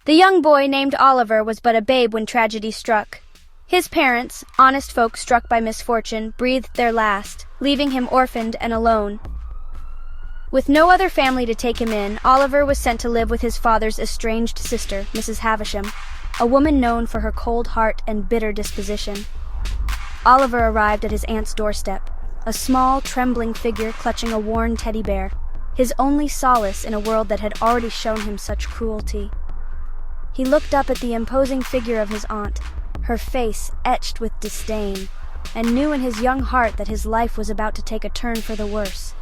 The young boy named Oliver was but a babe when tragedy struck. His parents, honest folk struck by misfortune, breathed their last, leaving him orphaned and alone. With no other family to take him in, Oliver was sent to live with his father's estranged sister, Mrs. Havisham, a woman known for her cold heart and bitter disposition. Oliver arrived at his aunt's doorstep, a small, trembling figure clutching a worn teddy bear, his only solace in a world that had already shown him such cruelty. He looked up at the imposing figure of his aunt, her face etched with disdain, and knew in his young heart that his life was about to take a turn for the worse.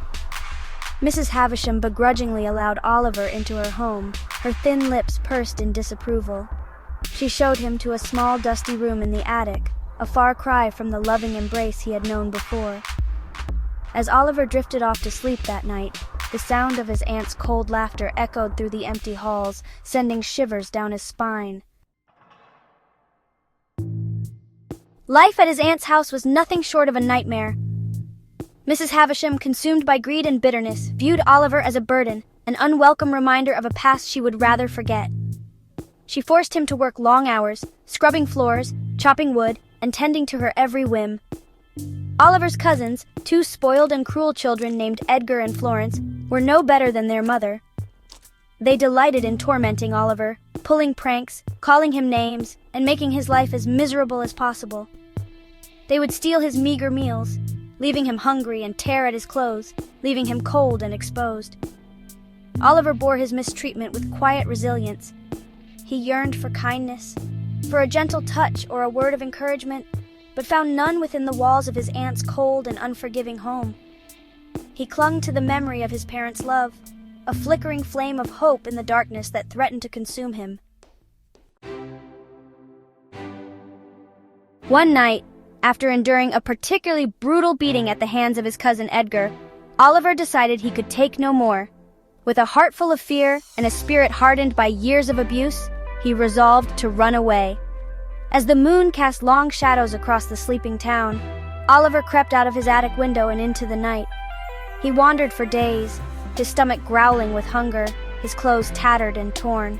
Mrs. Havisham begrudgingly allowed Oliver into her home, her thin lips pursed in disapproval. She showed him to a small, dusty room in the attic, a far cry from the loving embrace he had known before. As Oliver drifted off to sleep that night, the sound of his aunt's cold laughter echoed through the empty halls, sending shivers down his spine. Life at his aunt's house was nothing short of a nightmare. Mrs. Havisham, consumed by greed and bitterness, viewed Oliver as a burden, an unwelcome reminder of a past she would rather forget. She forced him to work long hours, scrubbing floors, chopping wood, and tending to her every whim. Oliver's cousins, two spoiled and cruel children named Edgar and Florence, were no better than their mother. They delighted in tormenting Oliver, pulling pranks, calling him names, and making his life as miserable as possible. They would steal his meager meals, leaving him hungry, and tear at his clothes, leaving him cold and exposed. Oliver bore his mistreatment with quiet resilience. He yearned for kindness, for a gentle touch or a word of encouragement, but found none within the walls of his aunt's cold and unforgiving home. He clung to the memory of his parents' love, a flickering flame of hope in the darkness that threatened to consume him. One night, after enduring a particularly brutal beating at the hands of his cousin Edgar, Oliver decided he could take no more. With a heart full of fear and a spirit hardened by years of abuse, he resolved to run away. As the moon cast long shadows across the sleeping town, Oliver crept out of his attic window and into the night. He wandered for days, his stomach growling with hunger, his clothes tattered and torn.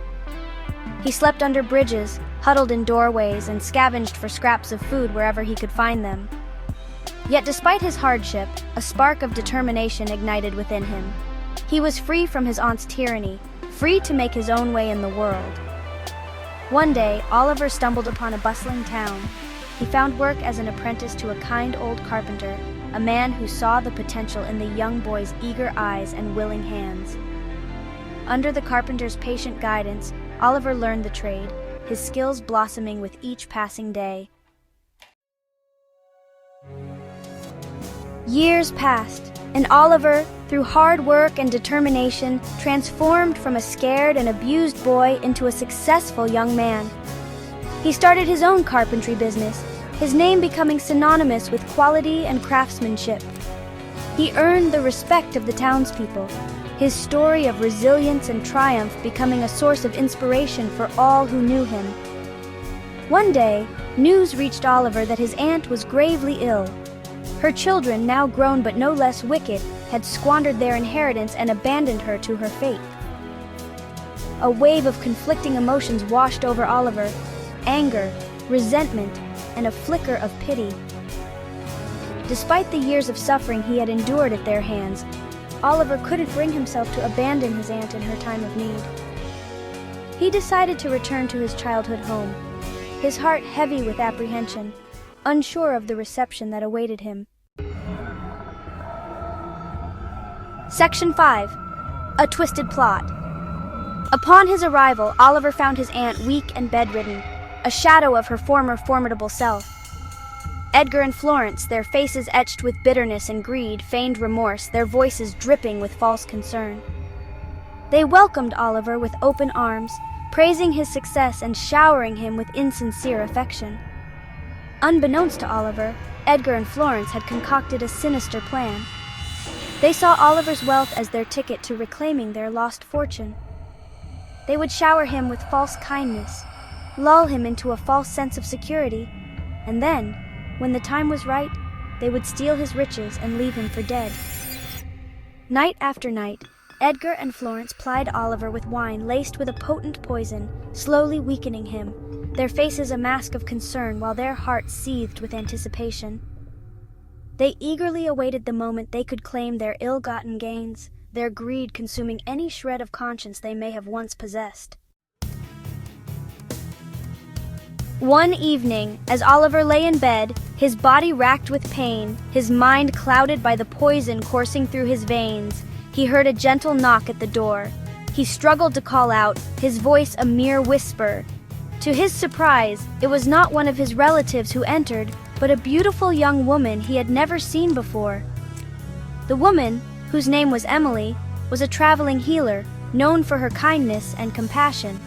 He slept under bridges, huddled in doorways, and scavenged for scraps of food wherever he could find them. Yet despite his hardship, a spark of determination ignited within him. He was free from his aunt's tyranny, free to make his own way in the world. One day, Oliver stumbled upon a bustling town. He found work as an apprentice to a kind old carpenter, a man who saw the potential in the young boy's eager eyes and willing hands. Under the carpenter's patient guidance, Oliver learned the trade, his skills blossoming with each passing day. Years passed, and Oliver, through hard work and determination, transformed from a scared and abused boy into a successful young man. He started his own carpentry business, his name becoming synonymous with quality and craftsmanship. He earned the respect of the townspeople, his story of resilience and triumph becoming a source of inspiration for all who knew him. One day, news reached Oliver that his aunt was gravely ill. Her children, now grown but no less wicked, had squandered their inheritance and abandoned her to her fate. A wave of conflicting emotions washed over Oliver: anger, resentment, and a flicker of pity. Despite the years of suffering he had endured at their hands, Oliver couldn't bring himself to abandon his aunt in her time of need. He decided to return to his childhood home, his heart heavy with apprehension, unsure of the reception that awaited him. Section 5. A Twisted Plot. Upon his arrival, Oliver found his aunt weak and bedridden, a shadow of her former formidable self. Edgar and Florence, their faces etched with bitterness and greed, feigned remorse, their voices dripping with false concern. They welcomed Oliver with open arms, praising his success and showering him with insincere affection. Unbeknownst to Oliver, Edgar and Florence had concocted a sinister plan. They saw Oliver's wealth as their ticket to reclaiming their lost fortune. They would shower him with false kindness, lull him into a false sense of security, and then, when the time was right, they would steal his riches and leave him for dead. Night after night, Edgar and Florence plied Oliver with wine laced with a potent poison, slowly weakening him, their faces a mask of concern while their hearts seethed with anticipation. They eagerly awaited the moment they could claim their ill-gotten gains, their greed consuming any shred of conscience they may have once possessed. One evening, as Oliver lay in bed, his body racked with pain, his mind clouded by the poison coursing through his veins, he heard a gentle knock at the door. He struggled to call out, his voice a mere whisper. To his surprise, it was not one of his relatives who entered, but a beautiful young woman he had never seen before. The woman, whose name was Emily, was a traveling healer, known for her kindness and compassion.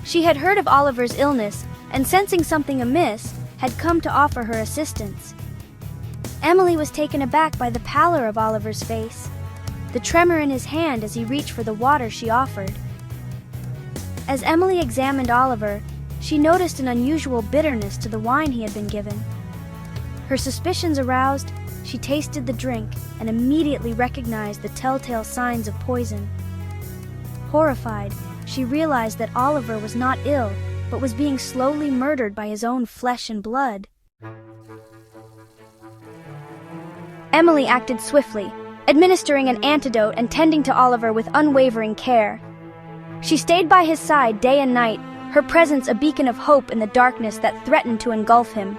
She had heard of Oliver's illness, and sensing something amiss, had come to offer her assistance. Emily was taken aback by the pallor of Oliver's face, the tremor in his hand as he reached for the water she offered. As Emily examined Oliver, she noticed an unusual bitterness to the wine he had been given. Her suspicions aroused, she tasted the drink and immediately recognized the telltale signs of poison. Horrified, she realized that Oliver was not ill, but was being slowly murdered by his own flesh and blood. Emily acted swiftly, administering an antidote and tending to Oliver with unwavering care. She stayed by his side day and night, her presence a beacon of hope in the darkness that threatened to engulf him.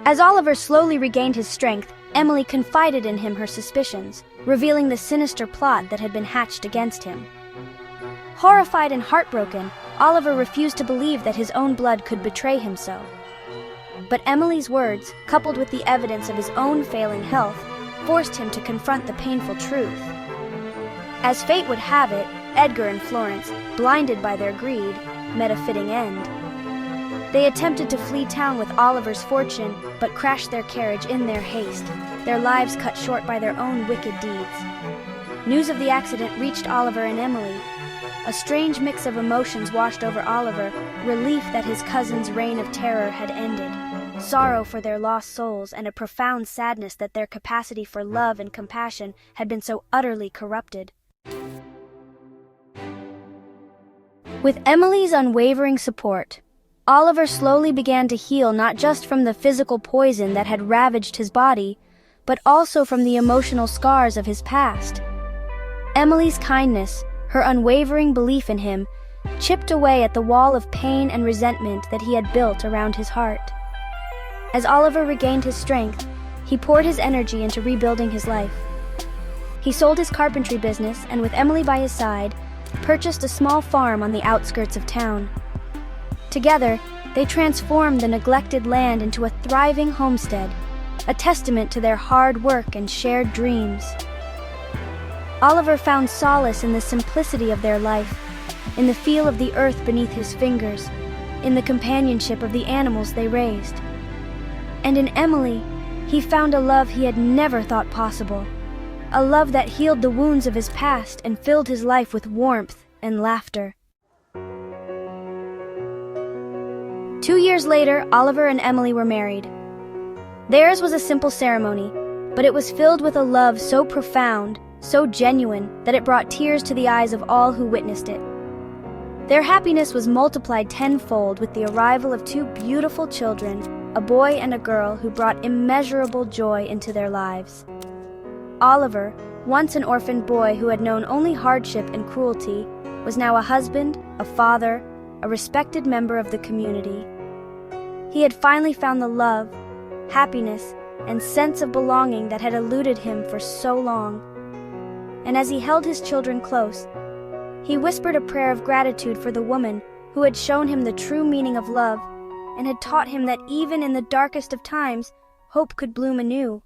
As Oliver slowly regained his strength, Emily confided in him her suspicions, revealing the sinister plot that had been hatched against him. Horrified and heartbroken, Oliver refused to believe that his own blood could betray him so. But Emily's words, coupled with the evidence of his own failing health, forced him to confront the painful truth. As fate would have it, Edgar and Florence, blinded by their greed, met a fitting end. They attempted to flee town with Oliver's fortune, but crashed their carriage in their haste, their lives cut short by their own wicked deeds. News of the accident reached Oliver and Emily. A strange mix of emotions washed over Oliver, relief that his cousin's reign of terror had ended, sorrow for their lost souls, and a profound sadness that their capacity for love and compassion had been so utterly corrupted. With Emily's unwavering support, Oliver slowly began to heal not just from the physical poison that had ravaged his body, but also from the emotional scars of his past. Emily's kindness, her unwavering belief in him, chipped away at the wall of pain and resentment that he had built around his heart. As Oliver regained his strength, he poured his energy into rebuilding his life. He sold his carpentry business and, with Emily by his side, purchased a small farm on the outskirts of town. Together, they transformed the neglected land into a thriving homestead, a testament to their hard work and shared dreams. Oliver found solace in the simplicity of their life, in the feel of the earth beneath his fingers, in the companionship of the animals they raised. And in Emily, he found a love he had never thought possible, a love that healed the wounds of his past and filled his life with warmth and laughter. 2 years later, Oliver and Emily were married. Theirs was a simple ceremony, but it was filled with a love so profound, so genuine, that it brought tears to the eyes of all who witnessed it. Their happiness was multiplied tenfold with the arrival of 2 beautiful children, a boy and a girl who brought immeasurable joy into their lives. Oliver, once an orphaned boy who had known only hardship and cruelty, was now a husband, a father, a respected member of the community. He had finally found the love, happiness, and sense of belonging that had eluded him for so long. And as he held his children close, he whispered a prayer of gratitude for the woman who had shown him the true meaning of love and had taught him that even in the darkest of times, hope could bloom anew.